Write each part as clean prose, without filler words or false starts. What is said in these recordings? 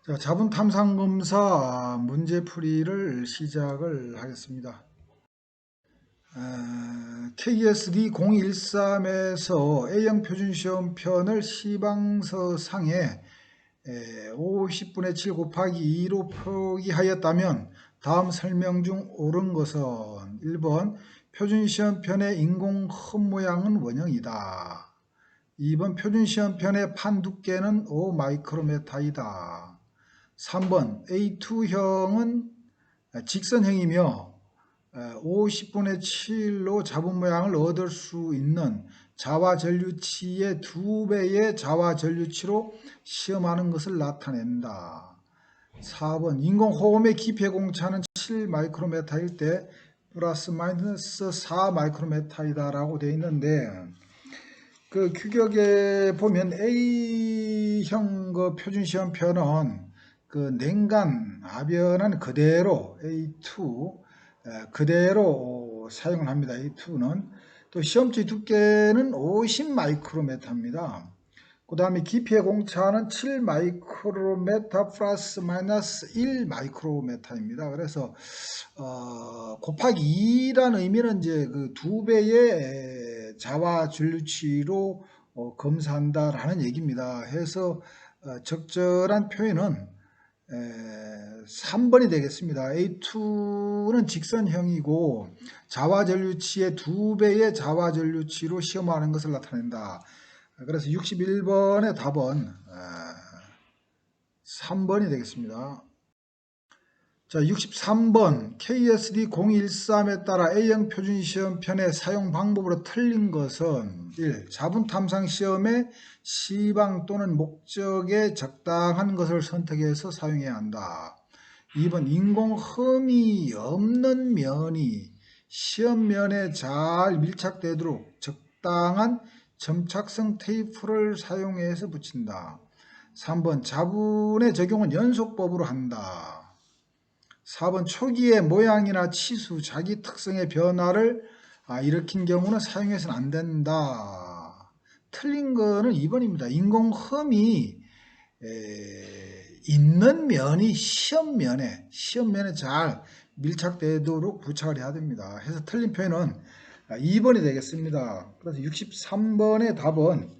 자, 자분 탐상 검사 문제풀이를 시작을 하겠습니다. KSD 013에서 A형 표준시험 편을 시방서 상에 50분의 7 곱하기 2로 표기하였다면 다음 설명 중 옳은 것은 1번 표준시험 편의 인공 흠 모양은 원형이다. 2번 표준시험 편의 판 두께는 5 마이크로메타이다. 3번 A2형은 직선형이며 50분의 7로 잡은 모양을 얻을 수 있는 자와 전류치의 2배의 자와 전류치로 시험하는 것을 나타낸다. 4번 인공호흡의 기피 공차는 7 마이크로메타일 때 플러스 마이너스 4 마이크로메타이다라고 되어 있는데 그 규격에 보면 A형 그 표준시험 편은 그 냉간 아변은 그대로 A2 그대로 사용을 합니다. A2는 또 시험지 두께는 50 마이크로메타입니다. 그 다음에 깊이의 공차는 7 마이크로메타 플러스 마이너스 1 마이크로메타입니다. 그래서 곱하기 2라는 의미는 이제 그 2배의 자와 전류치로 검사한다라는 얘기입니다. 해서 적절한 표현은 3번이 되겠습니다. A2는 직선형이고 자와 전류치의 2배의 자와 전류치로 시험하는 것을 나타낸다. 그래서 61번의 답은 3번이 되겠습니다. 자, 63번 KSD 013에 따라 A형 표준시험 편의 사용 방법으로 틀린 것은 1. 자분 탐상 시험의 시방 또는 목적에 적당한 것을 선택해서 사용해야 한다. 2번 인공 흠이 없는 면이 시험면에 잘 밀착되도록 적당한 점착성 테이프를 사용해서 붙인다. 3번 자분의 적용은 연속법으로 한다. 4번 초기의 모양이나 치수, 자기 특성의 변화를 일으킨 경우는 사용해서는 안 된다. 틀린 거는 2번입니다. 인공흠이 있는 면이 시험면에 잘 밀착되도록 부착을 해야 됩니다. 해서 틀린 표현은 2번이 되겠습니다. 그래서 63번의 답은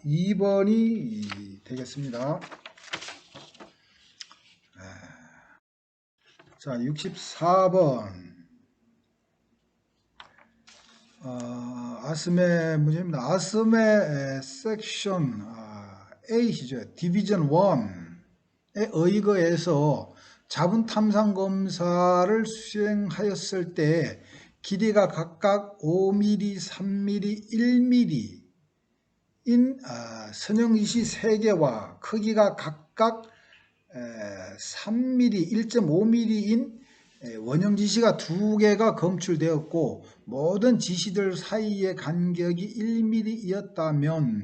2번이 되겠습니다. 자, 64번 아스메 문제입니다. 아스메 섹션 A시죠. 디비전 1에 의거해서 자분 탐상 검사를 수행하였을 때 길이가 각각 5mm, 3mm, 1mm 인 선형지시 3개와 크기가 각각 3mm, 1.5mm인 원형 지시가 2개가 검출되었고 모든 지시들 사이의 간격이 1mm이었다면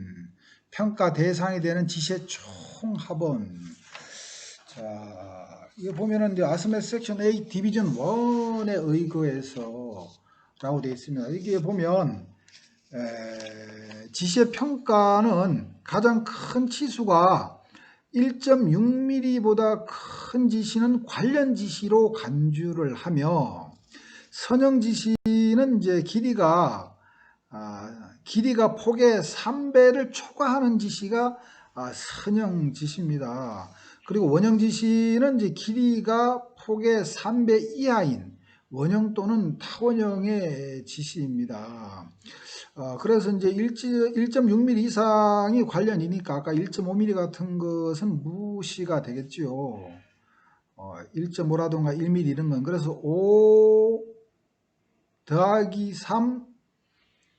평가 대상이 되는 지시의 총합은 자, 이거 보면은 이제 아스메 섹션 A 디비전 1에 의거해서 라고 되어 있습니다. 여기에 보면 지시의 평가는 가장 큰 치수가 1.6mm보다 큰 지시는 관련 지시로 간주를 하며 선형 지시는 이제 길이가 폭의 3배를 초과하는 지시가 선형 지시입니다. 그리고 원형 지시는 이제 길이가 폭의 3배 이하인 원형 또는 타원형의 지시입니다. 그래서 이제 1.6mm 이상이 관련이니까 아까 1.5mm 같은 것은 무시가 되겠죠. 1.5라든가 1mm 이런 건. 그래서 5 더하기 3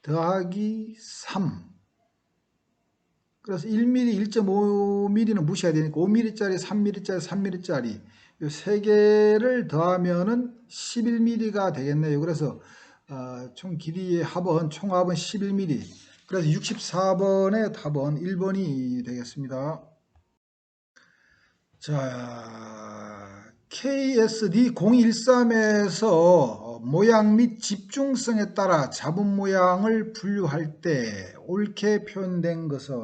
더하기 3. 그래서 1mm, 1.5mm는 무시해야 되니까 5mm짜리, 3mm짜리, 3mm짜리 이 세 개를 더하면은 11mm가 되겠네요. 그래서 총 길이의 합은 총합은 11mm. 그래서 64번의 답은 1번이 되겠습니다. 자, KSD 013에서 모양 및 집중성에 따라 잡은 모양을 분류할 때 옳게 표현된 것은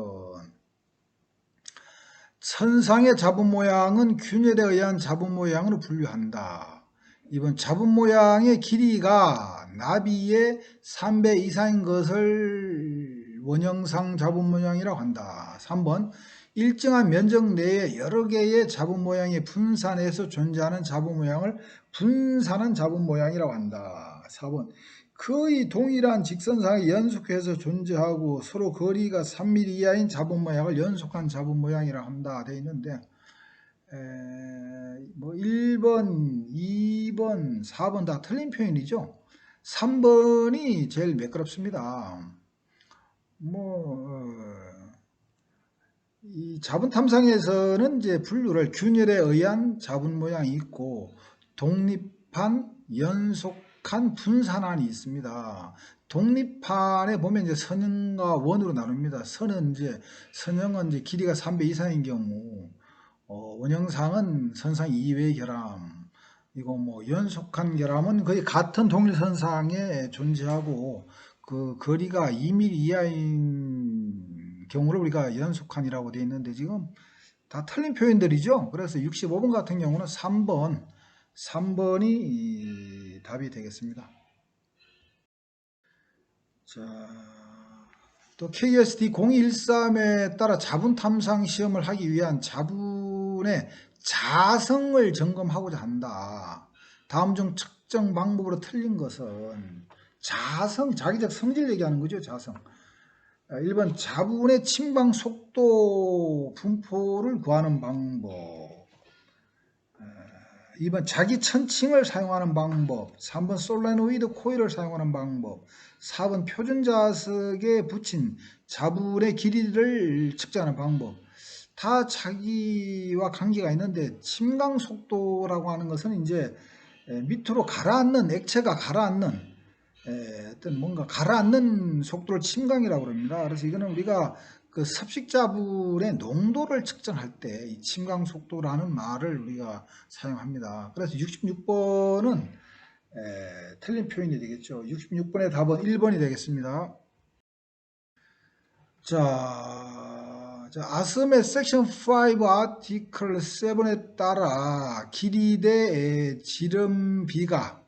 선상의 잡음 모양은 균열에 의한 잡음 모양으로 분류한다. 이번 잡음 모양의 길이가 나비의 3배 이상인 것을 원형상 잡음 모양이라고 한다. 3번 일정한 면적 내에 여러 개의 잡음 모양이 분산해서 존재하는 잡음 모양을 분산한 잡음 모양이라고 한다. 4번 거의 동일한 직선상에 연속해서 존재하고 서로 거리가 3mm 이하인 잡음 모양을 연속한 잡음 모양이라고 한다 되어 있는데 뭐 1번, 2번, 4번 다 틀린 표현이죠. 3번이 제일 매끄럽습니다. 이 자분 탐상에서는 이제 분류를 균열에 의한 자분 모양이 있고 독립한, 연속한, 분산안이 있습니다. 독립판에 보면 이제 선형과 원으로 나눕니다. 선형은 이제 길이가 3배 이상인 경우, 원형상은 선상 2외의 결함, 이거 뭐 연속한 결함은 거의 같은 동일선상에 존재하고 그 거리가 2mm 이하인 경우를 우리가 연속한이라고 되어 있는데 지금 다 틀린 표현들이죠. 그래서 65번 같은 경우는 3번이 답이 되겠습니다. 자, 또 KSD 0213에 따라 자분 탐상 시험을 하기 위한 자분의 자성을 점검하고자 한다. 다음 중 측정 방법으로 틀린 것은 자성, 자기적 성질 얘기하는 거죠. 자성. 1번 자분의 침방 속도 분포를 구하는 방법. 2번 자기 천칭을 사용하는 방법. 3번 솔레노이드 코일을 사용하는 방법. 4번 표준 자석에 붙인 자분의 길이를 측정하는 방법. 다 자기와 관계가 있는데 침강 속도라고 하는 것은 이제 밑으로 가라앉는 액체가 가라앉는 어떤 뭔가 가라앉는 속도를 침강이라고 합니다. 그래서 이거는 우리가 그 섭식자분의 농도를 측정할 때 이 침강 속도라는 말을 우리가 사용합니다. 그래서 66번은 틀린 표현이 되겠죠. 66번의 답은 1번이 되겠습니다. 자, 아스메 섹션 5 아티클 7에 따라 길이 대 지름비가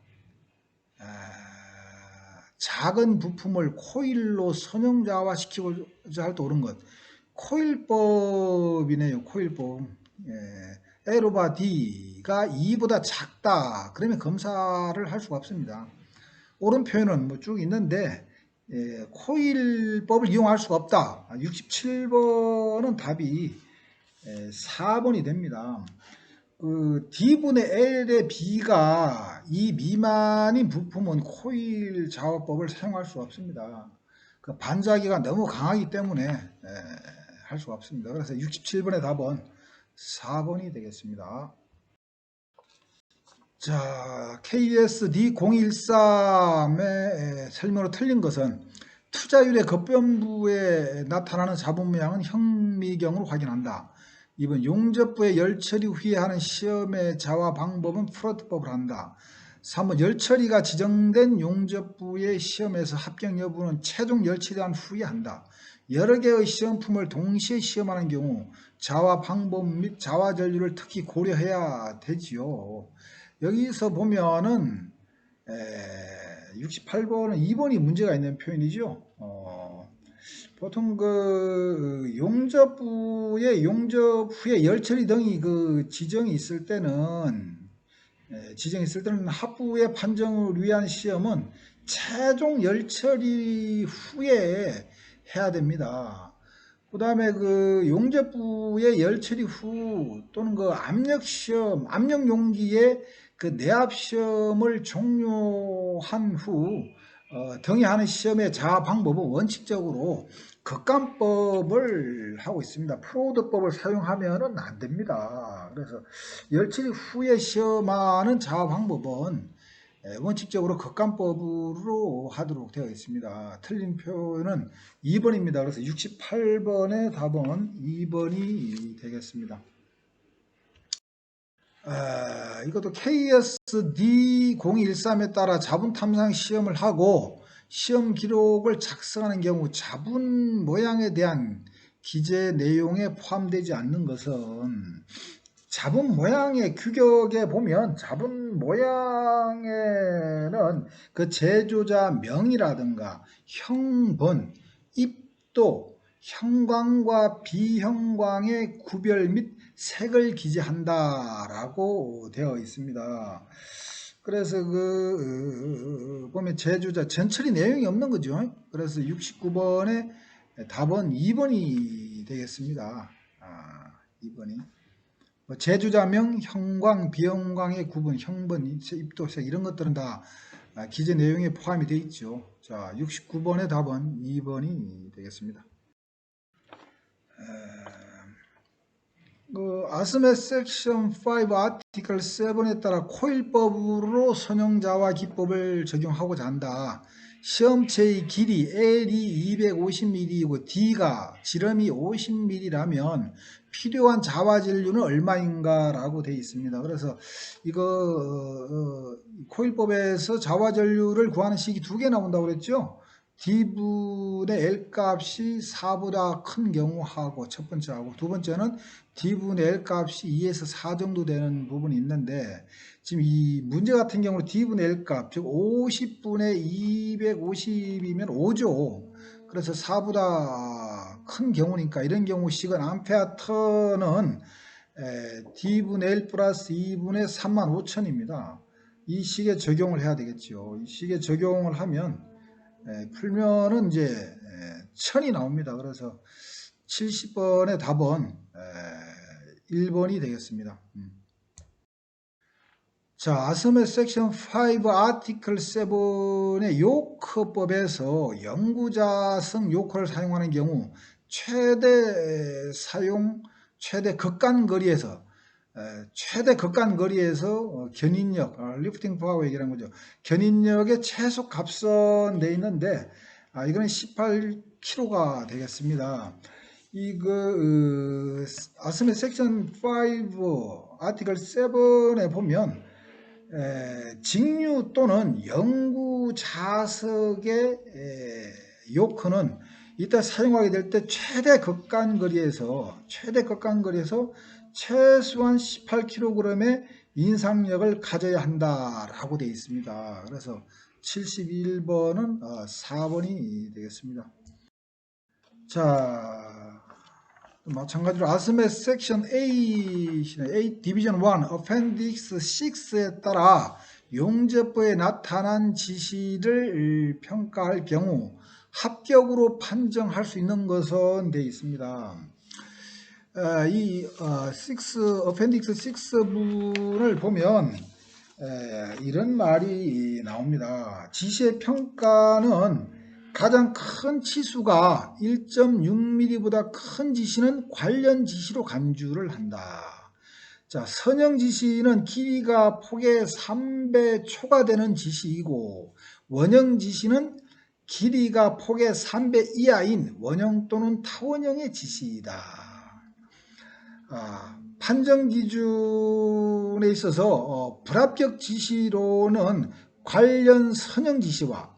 작은 부품을 코일로 선형자화시키고자 할 때 옳은 것. 코일법이네요. 코일법. L오버 D가 2보다 작다. 그러면 검사를 할 수가 없습니다. 옳은 표현은 뭐 쭉 있는데 코일법을 이용할 수가 없다. 67번은 답이 4번이 됩니다. 그 D분의 L의 B가 2 미만인 부품은 코일 자화법을 사용할 수 없습니다. 그 반자기가 너무 강하기 때문에 할 수가 없습니다. 그래서 67번의 답은 4번이 되겠습니다. 자, KSD 013의 설명으로 틀린 것은 투자율의 겉변부에 나타나는 자본 모양은 현미경으로 확인한다. 2번 용접부의 열처리 후에 하는 시험의 자화 방법은 프로트법을 한다. 3번 열처리가 지정된 용접부의 시험에서 합격 여부는 최종 열처리한 후에 한다. 여러 개의 시험품을 동시에 시험하는 경우 자화 방법 및 자화 전류를 특히 고려해야 되지요. 여기서 보면은 68번은 2번이 문제가 있는 표현이죠. 보통 그 용접 후에 열처리 등이 그 지정이 있을 때는 합부의 판정을 위한 시험은 최종 열처리 후에 해야 됩니다. 그 다음에 그 용접부의 열처리 후 또는 그 압력시험, 압력용기의 그 내압시험을 종료한 후 등에 하는 시험의 자화 방법은 원칙적으로 극감법을 하고 있습니다. 프로드법을 사용하면 안 됩니다. 그래서 열처리 후에 시험하는 자화 방법은 원칙적으로 극감법으로 하도록 되어 있습니다. 틀린 표현은 2번입니다. 그래서 68번의 답은 2번이 되겠습니다. 이것도 KSD 013에 따라 자분 탐상 시험을 하고 시험 기록을 작성하는 경우 자분 모양에 대한 기재 내용에 포함되지 않는 것은 잡음 모양의 규격에 보면 잡음 모양에는 그 제조자 명이라든가 형번, 입도, 형광과 비형광의 구별 및 색을 기재한다라고 되어 있습니다. 그래서 보면 제조자 전처리 내용이 없는 거죠. 그래서 69번에 답은 2번이 되겠습니다. 2번이. 제조자명, 형광, 비형광의 구분, 형번, 입도색 이런 것들은 다 기재 내용에 포함이 되어 있죠. 자, 69번의 답은 2번이 되겠습니다. 아스메 섹션 5 아티클 7에 따라 코일법으로 선형자와 기법을 적용하고자 한다. 시험체의 길이 L이 250mm이고 D가 지름이 50mm라면 필요한 자화전류는 얼마인가 라고 되어 있습니다. 그래서 이거 코일법에서 자화전류를 구하는 식이 두 개 나온다고 그랬죠. D분의 L 값이 4보다 큰 경우하고 첫 번째하고 두 번째는 D분의 L 값이 2에서 4 정도 되는 부분이 있는데 지금 이 문제 같은 경우는 D분의 L 값 즉 50분의 250이면 5죠. 그래서 4보다 큰 경우니까 이런 경우식은 암페어 턴은 D분의 L 플러스 2분의 35,000입니다. 이 식에 적용을 해야 되겠죠. 이 식에 적용을 하면 풀면은 이제 1000이 나옵니다. 그래서 70번의 답은 1번이 되겠습니다. 자, 아스메 섹션 5 아티클 7의 요크법에서 영구자성 요크를 사용하는 경우 최대 극간거리에서 견인력, 리프팅 파워 얘기하는 거죠. 견인력의 최소 값은 돼 있는데, 이거는 18kg가 되겠습니다. 아스메 섹션 5 아티클 7에 보면, 직류 또는 영구 자석의 요크는 이때 사용하게 될 때 최대 극간거리에서 최소한 18kg의 인상력을 가져야 한다라고 되어 있습니다. 그래서 71번은 4번이 되겠습니다. 자, 마찬가지로 아스메 섹션 A 디비전 1 어펜딕스 6에 따라 용접부에 나타난 지시를 평가할 경우 합격으로 판정할 수 있는 것은 되어 있습니다. 어펜딕스 6분을 보면 이런 말이 나옵니다. 지시의 평가는 가장 큰 치수가 1.6mm보다 큰 지시는 관련 지시로 간주를 한다. 자, 선형 지시는 길이가 폭의 3배 초과되는 지시이고 원형 지시는 길이가 폭의 3배 이하인 원형 또는 타원형의 지시이다. 판정 기준에 있어서 불합격 지시로는 관련 선형 지시와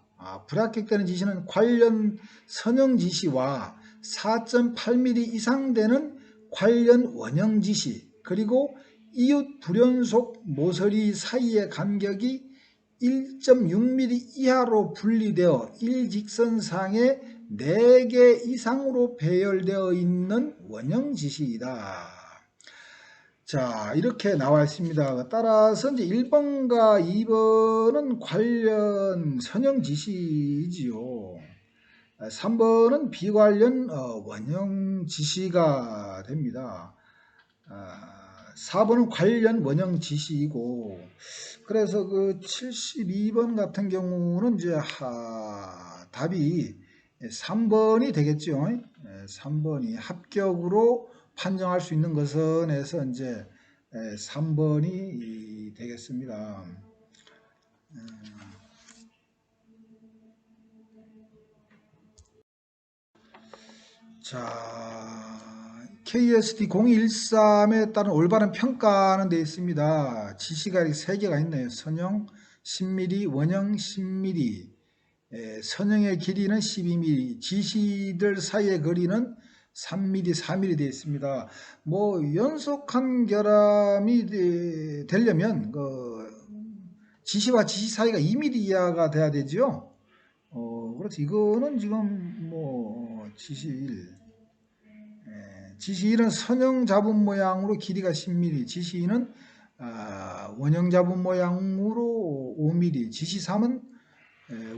불합격되는 지시는 관련 선형 지시와 4.8mm 이상 되는 관련 원형 지시 그리고 이웃 불연속 모서리 사이의 간격이 1.6mm 이하로 분리되어 일직선상에 4개 이상으로 배열되어 있는 원형 지시이다. 자, 이렇게 나와 있습니다. 따라서 이제 1번과 2번은 관련 선형 지시이지요. 3번은 비관련 원형 지시가 됩니다. 4번은 관련 원형 지시이고, 그래서 그 72번 같은 경우는 이제 답이 3번이 되겠죠. 3번이 합격으로 판정할 수 있는 것은 해서 이제 3번이 되겠습니다. 자, KSD 0213에 따른 올바른 평가는 되어 있습니다. 지시가 이렇게 3개가 있네요. 선형 10mm, 원형 10mm, 선형의 길이는 12mm, 지시들 사이의 거리는 3mm, 4mm 되어 있습니다. 뭐 연속한 결함이 되려면 지시와 지시 사이가 2mm 이하가 돼야 되지요. 그렇지. 이거는 지금 뭐 지시 1, 지시 1은 선형 잡은 모양으로 길이가 10mm, 지시 2는 원형 잡은 모양으로 5mm, 지시 3은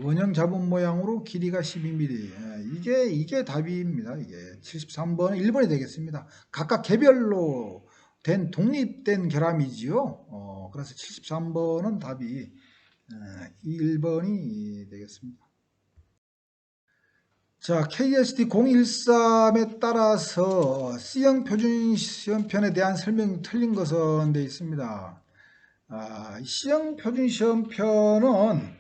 원형 잡은 모양으로 길이가 12mm. 이게 답입니다. 이게 73번은 1번이 되겠습니다. 각각 개별로 된 독립된 결함이지요. 그래서 73번은 답이 1번이 되겠습니다. 자, KST013에 따라서 C형 표준 시험편에 대한 설명이 틀린 것은 되어 있습니다. C형 표준 시험편은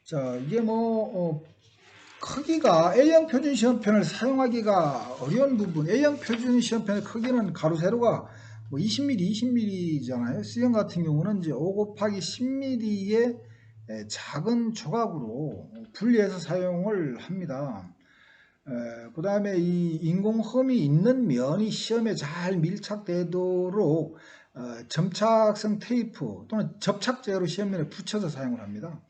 자, 이게 크기가 A형 표준 시험편을 사용하기가 어려운 부분, A형 표준 시험편의 크기는 가로 세로가 20mm, 20mm잖아요. C형 같은 경우는 이제 5 곱하기 10mm의 작은 조각으로 분리해서 사용을 합니다. 그 다음에 이 인공섬이 있는 면이 시험에 잘 밀착되도록 점착성 테이프 또는 접착제로 시험면에 붙여서 사용을 합니다.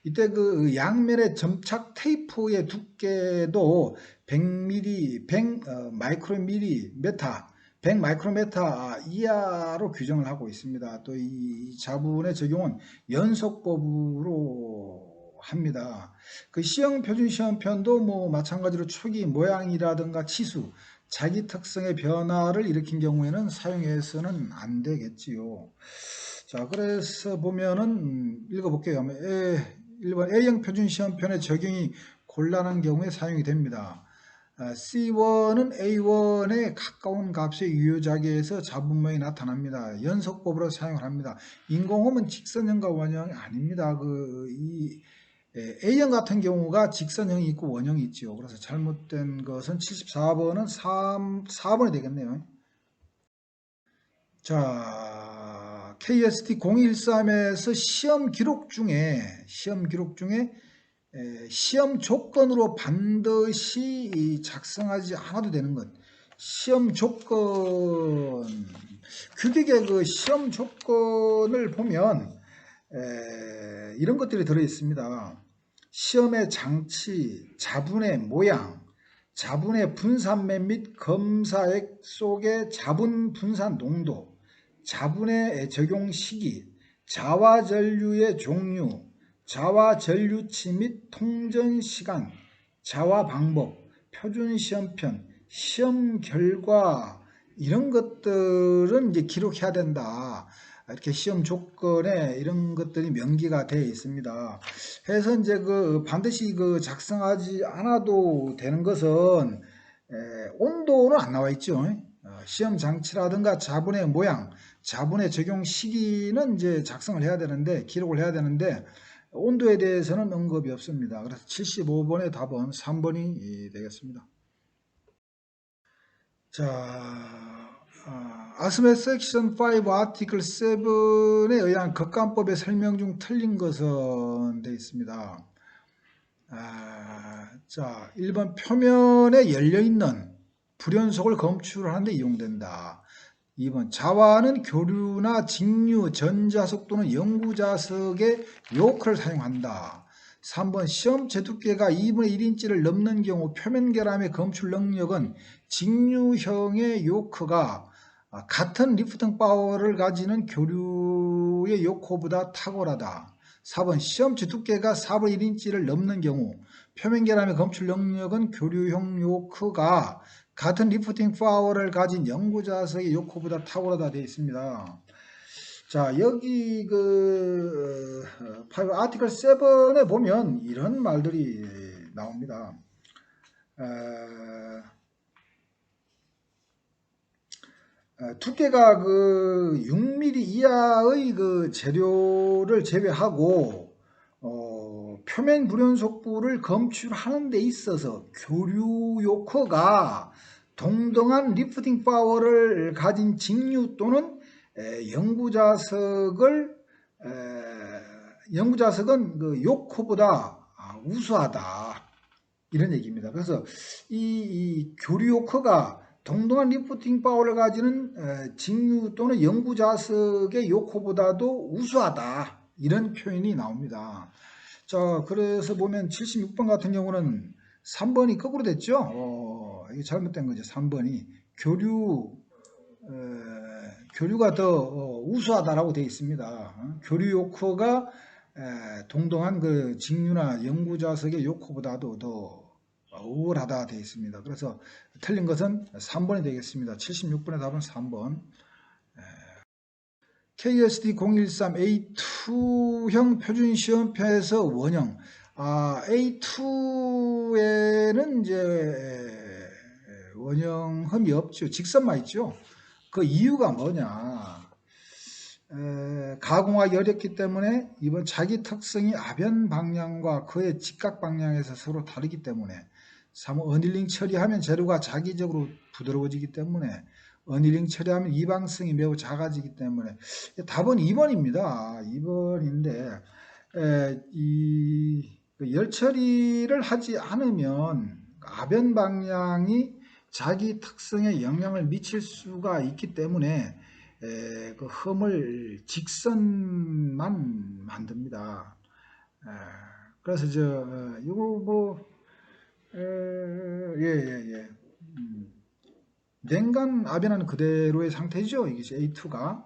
이때 그 양면의 점착 테이프의 두께도 100mm, 100 마이크로미리메타, 100 마이크로메타 이하로 규정을 하고 있습니다. 또 이 자분의 적용은 연속법으로 합니다. 그 C형 표준 시험편도 뭐 마찬가지로 초기 모양이라든가 치수, 자기 특성의 변화를 일으킨 경우에는 사용해서는 안 되겠지요. 자, 그래서 보면은 읽어볼게요. 1번 A형 표준 시험편의 적용이 곤란한 경우에 사용이 됩니다. C1은 A1에 가까운 값의 유효자계에서 잡은 모양이 나타납니다. 연속법으로 사용을 합니다. 인공홈은 직선형과 원형이 아닙니다. A형 같은 경우가 직선형이 있고 원형이 있죠. 그래서 잘못된 것은 74번은 4번이 되겠네요. 자, KST013에서 시험 기록 중에 시험 조건으로 반드시 작성하지 않아도 되는 것. 시험 조건, 규격의 그 시험 조건을 보면 이런 것들이 들어 있습니다. 시험의 장치, 자분의 모양, 자분의 분산면 및 검사액 속의 자분 분산 농도, 자분의 적용 시기, 자화전류의 종류, 자화전류치 및 통전 시간, 자화 방법, 표준 시험편, 시험 결과 이런 것들은 이제 기록해야 된다. 이렇게 시험 조건에 이런 것들이 명기가 되어 있습니다. 해서 이제 반드시 작성하지 않아도 되는 것은 온도는 안 나와 있죠. 시험 장치라든가 자분의 모양, 자분의 적용 시기는 이제 작성을 해야 되는데 기록을 해야 되는데 온도에 대해서는 언급이 없습니다. 그래서 75번의 답은 3번이 되겠습니다. 자, 아스메 섹션 5 아티클 7에 의한 겉감법의 설명 중 틀린 것은 되어 있습니다. 자, 1번 표면에 열려있는 불연속을 검출하는 데 이용된다. 2번 자화는 교류나 직류, 전자석 또는 영구자석의 요크를 사용한다. 3번 시험 제두께가 2분의 1인치를 넘는 경우 표면 결함의 검출 능력은 직류형의 요크가 같은 리프팅 파워를 가지는 교류의 요크보다 탁월하다. 4번 시험 제두께가 4분의 1인치를 넘는 경우 표면 결함의 검출 능력은 교류형 요크가 같은 리프팅 파워를 가진 영구자석의 요크보다 탁월하다 되어 있습니다. 자, 여기 아티클 7에 보면 이런 말들이 나옵니다. 두께가 6mm 이하의 재료를 제외하고 표면 불연속부를 검출하는 데 있어서 교류 요크가 동등한 리프팅 파워를 가진 직류 또는 영구자석은 요크보다 우수하다. 이런 얘기입니다. 그래서 이 교류 요커가 동등한 리프팅 파워를 가지는 직류 또는 영구 자석의 요커보다도 우수하다. 이런 표현이 나옵니다. 자, 그래서 보면 76번 같은 경우는 3번이 거꾸로 됐죠? 이게 잘못된 거죠. 3번이. 교류가 더 우수하다라고 되어 있습니다. 교류 요커가 동등한 그 직류나 영구 자석의 요커보다도 더 우월하다 되어 있습니다. 그래서 틀린 것은 3번이 되겠습니다. 76번의 답은 3번. KSD 013A2형 표준시험표에서 원형. A2에는 이제 원형흠이 없죠. 직선만 있죠. 그 이유가 뭐냐. 가공하기 어렵기 때문에 이번 자기 특성이 아변 방향과 그의 직각 방향에서 서로 다르기 때문에 어닐링 처리하면 재료가 자기적으로 부드러워지기 때문에 어닐링 처리하면 이방성이 매우 작아지기 때문에 답은 2번입니다. 2번인데 이 열 처리를 하지 않으면 아변 방향이 자기 특성에 영향을 미칠 수가 있기 때문에 그 흠을 직선만 만듭니다. 그래서 이거 뭐 예예예. 냉간 아변은 그대로의 상태죠. 이게 A2가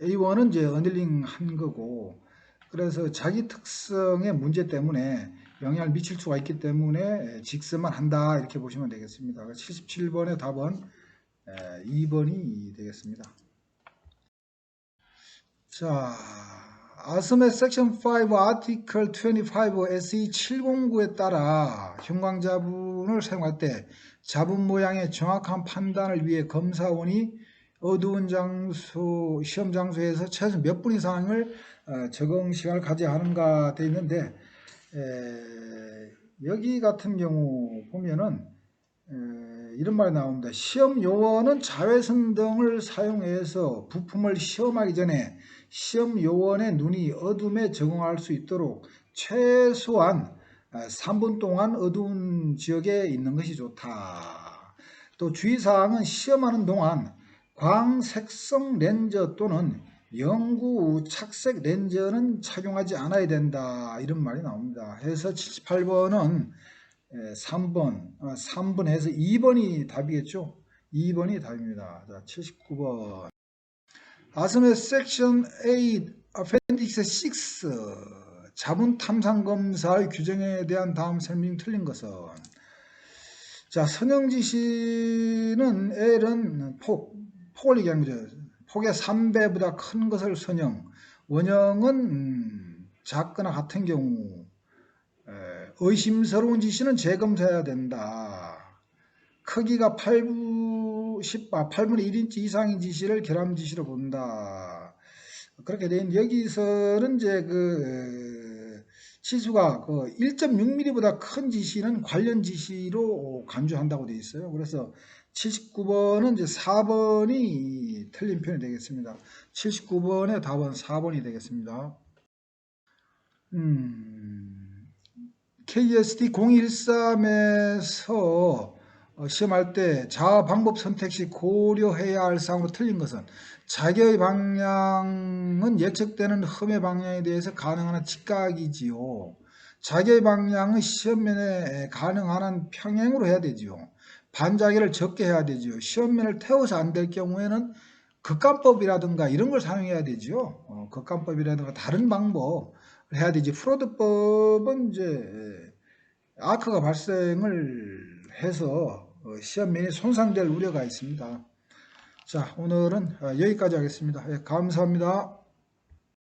A1은 이제 어닐링 한 거고, 그래서 자기 특성의 문제 때문에 영향을 미칠 수가 있기 때문에 직선만 한다 이렇게 보시면 되겠습니다. 77번의 답은 2번이 되겠습니다. 자, 아스메 섹션 5 아티클 25 SE 709에 따라 형광자분을 사용할 때 자분 모양의 정확한 판단을 위해 검사원이 어두운 장소, 시험 장소에서 최소 몇 분 이상을 적응 시간을 가져야 하는가 되어 있는데, 여기 같은 경우 보면은 이런 말이 나옵니다. 시험 요원은 자외선 등을 사용해서 부품을 시험하기 전에 시험 요원의 눈이 어둠에 적응할 수 있도록 최소한 3분 동안 어두운 지역에 있는 것이 좋다. 또 주의사항은 시험하는 동안 광색성 렌즈 또는 영구 착색 렌즈는 착용하지 않아야 된다. 이런 말이 나옵니다. 해서 78번은 3번에서 2번이 답이겠죠. 2번이 답입니다. 자, 79번. 아스메 섹션 8 appendix 6 자분 탐상 검사의 규정에 대한 다음 설명이 틀린 것은, 자, 선형 지시는 L은 폭을 얘기하는 거죠. 폭의 3배보다 큰 것을 선형, 원형은 작거나 같은 경우, 의심스러운 지시는 재검사해야 된다. 크기가 8분의 1인치 이상인 지시를 결함 지시로 본다. 그렇게 된 여기서는 이제 치수가 1.6mm보다 큰 지시는 관련 지시로 간주한다고 되어 있어요. 그래서 79번은 이제 4번이 틀린 표현이 되겠습니다. 79번의 답은 4번이 되겠습니다. KSD 013에서 시험할 때 자아 방법 선택 시 고려해야 할 사항으로 틀린 것은, 자기의 방향은 예측되는 흠의 방향에 대해서 가능한 직각이지요. 자기의 방향은 시험면에 가능한 한 평행으로 해야 되지요. 반자기를 적게 해야 되지요. 시험면을 태워서 안 될 경우에는 극간법이라든가 이런 걸 사용해야 되지요. 극간법이라든가 다른 방법 해야 되지. 프로드법은 이제 아크가 발생을 해서 시험면이 손상될 우려가 있습니다. 자, 오늘은 여기까지 하겠습니다. 감사합니다.